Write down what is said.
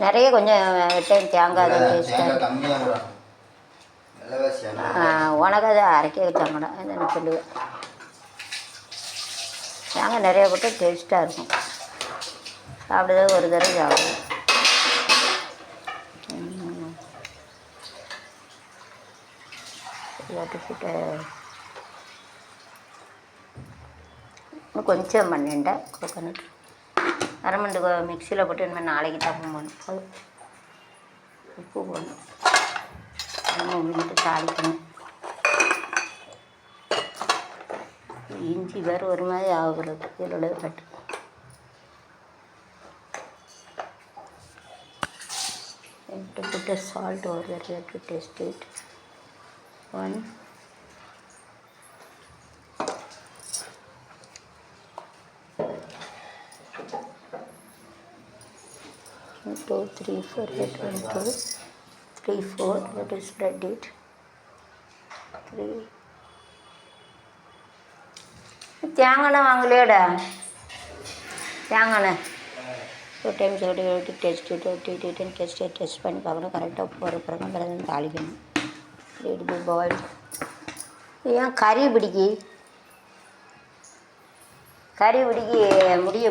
நிறைய கொஞ்சம் டைம் தேங்காய் தான் டேஸ்ட்டாக உனக்கு அதை அரைக்க வச்சாங்கடா நான் சொல்லுவேன். தேங்காய் நிறைய போட்டு டேஸ்ட்டாக இருக்கும். சாப்பிடுதே ஒரு தடவை சாப்பிடுவேன். போட்டு கொஞ்சம் பண்ணிட்டேன் கோகோனட் அரமண்டு மிக்சியில் போட்டு இனிமேல் நாளைக்கு தப்பு பண்ணணும். அது உப்பு போடணும். நம்ம வீட்டு தாளிக்கணும். இஞ்சி வேறு ஒரு மாதிரி ஆகுறது இதில் கட்டு put a salt over there. We have to taste it. 1 2 3 4 8 1 2 3 4. Let us spread it. 3 தேங்காய் வாங்கலையோடா தேங்காய் 2 times ஓட்டி டெஸ்ட் டெஸ்ட் பண்ணி பார்க்கணும். கரெக்டாக போகிற பிறகு பிறகு தாளிக்கணும். It be boil. ஏன் கறி பிடிக்கி முடிய